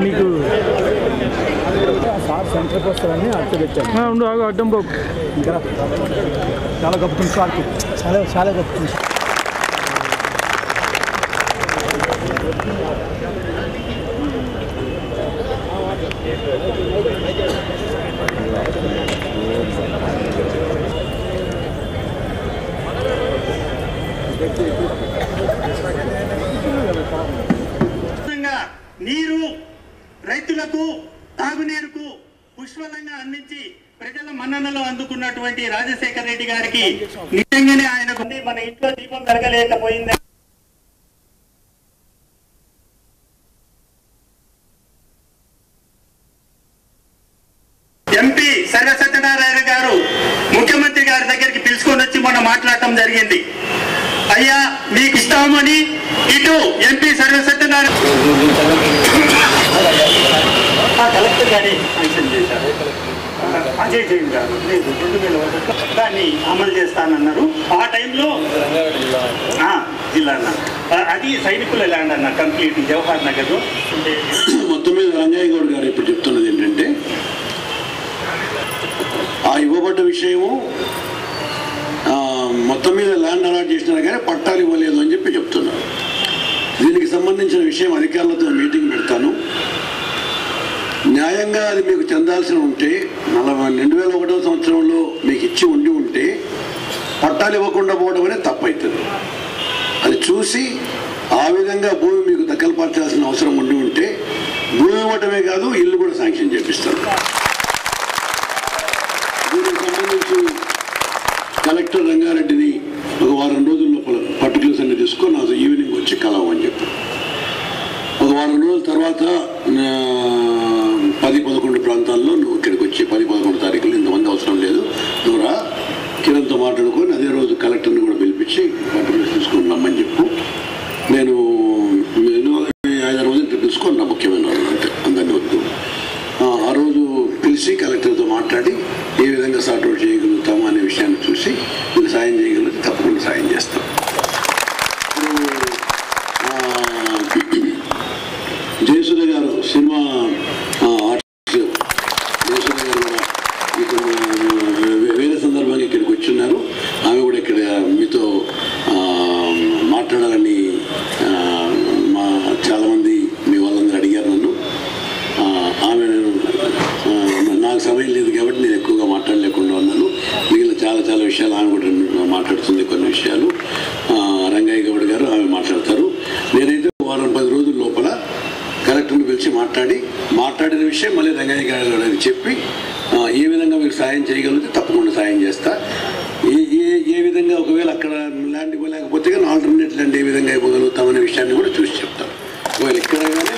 మీకు సెంటర్కి వస్తారని అర్థం పెట్టాను ఉండు అడ్డం పోకు ఇంకా చాలా గొప్ప సార్కి చాలా గొప్ప నీరు రైతులకు తాగునీరుకు పుష్కలంగా అందించి ప్రజల మన్ననలు అందుకున్నటువంటి రాజశేఖర రెడ్డి గారికి నిజంగానే ఆయనకు మన ఇంట్లో దీపం పెరగలేకపోయింది. ఎంపీ సర్వసత్యనారాయణ గారు ముఖ్యమంత్రి గారి దగ్గరికి పిలుచుకొని వచ్చి మొన్న మాట్లాడటం జరిగింది. అయ్యా మీకు ఇస్తామని ఇటు ఎంపీ సర్వసత్యనారాయణ కలెక్టర్ గారి శాంక్షన్ చేశారు. అజయ్ జైన్ గారు లేదు 2001 దాన్ని అమలు చేస్తానన్నారు. ఆ టైంలో జిల్లా అన్న అది సైనికుల ల్యాండ్ అన్న కంప్లీట్ జవహర్ నగర్. మొత్తం మీద రంగయ్య గౌడ్ గారు ఇప్పుడు చెప్తున్నది ఏంటంటే ఆ ఇవ్వబడ్డ విషయము మొత్తం మీద ల్యాండ్ అలాట్ చేసినారు కానీ పట్టాలు ఇవ్వలేదు అని చెప్పి చెప్తున్నారు. దీనికి సంబంధించిన విషయం అధికారులతో మీటింగ్ పెడతాను. న్యాయంగా అది మీకు చెందాల్సి ఉంటే 2001వ సంవత్సరంలో మీకు ఇచ్చి ఉంటే పట్టాలు ఇవ్వకుండా పోవడం అనేది తప్పవుతుంది. అది చూసి ఆ విధంగా భూమి మీకు దక్కలుపరచాల్సిన అవసరం ఉంటే భూమి ఇవ్వటమే కాదు ఇల్లు కూడా శాంక్షన్ చేపిస్తారు. దీనికి సంబంధించి కలెక్టర్ రంగారెడ్డిని ఒక వారం రోజుల లోపల పర్టికులర్స్ అన్ని తీసుకొని నాకు ఈవినింగ్ వచ్చి కలవమని చెప్పి ఒక వారం రోజుల తర్వాత 10-11 ప్రాంతాల్లో నువ్వు ఇక్కడికి వచ్చి 10-11 తారీఖులు ఇంతమంది అవసరం లేదు నువ్వు రా కిరణ్తో మాట్లాడుకొని అదే రోజు కలెక్టర్ని కూడా పిలిపించి పర్టికులర్స్ తీసుకొని రమ్మని చెప్పు. నేను 5 రోజులు తెలుసుకున్నా ముఖ్యమైన వాళ్ళు అంటే అందరినీ వద్దు. ఆ రోజు పిలిచి కలెక్టర్తో మాట్లాడి ఏ విధంగా సార్ట్అవుట్ చేయగలుగుతాము అనే విషయాన్ని చూసి మీరు సాయం చేయగలిగితే తప్పకుండా సాయం చేస్తాం. జయసుధ గారు సినిమా ఆర్టిస్ట్ జయసుధ గారు కూడా వేరే సందర్భంగా ఇక్కడికి వచ్చిన్నారు. ఆమె కూడా ఇక్కడ మీతో మాట్లాడాలని చాలామంది మీ వాళ్ళందరూ అడిగారు నన్ను. ఆమె నాకు సమయం లేదు కాబట్టి నేను ఎక్కువగా మాట్లాడలేకుండా ఉన్నాను. మిగిలిన చాలా విషయాలు ఆమె కూడా మాట్లాడుతుంది. కొన్ని విషయాలు రంగయ్య గౌడ్ గారు ఆమె మాట్లాడతారు. నేనైతే వారం 10 రోజుల లోపల కలెక్టర్ని పిలిచి మాట్లాడిన విషయం మళ్ళీ రంగయ్య గారు చెప్పి ఏ విధంగా మీకు సాయం చేయగలిగితే తప్పకుండా సాయం చేస్తా. ఏ విధంగా ఒకవేళ అక్కడ ల్యాండ్ ఇవ్వలేకపోతే కానీ ఆల్టర్నేట్ ల్యాండ్ ఏ విధంగా ఇవ్వగలుగుతామనే విషయాన్ని కూడా చూసి చెప్తాను. ఒకవేళ ఇక్కడ కానీ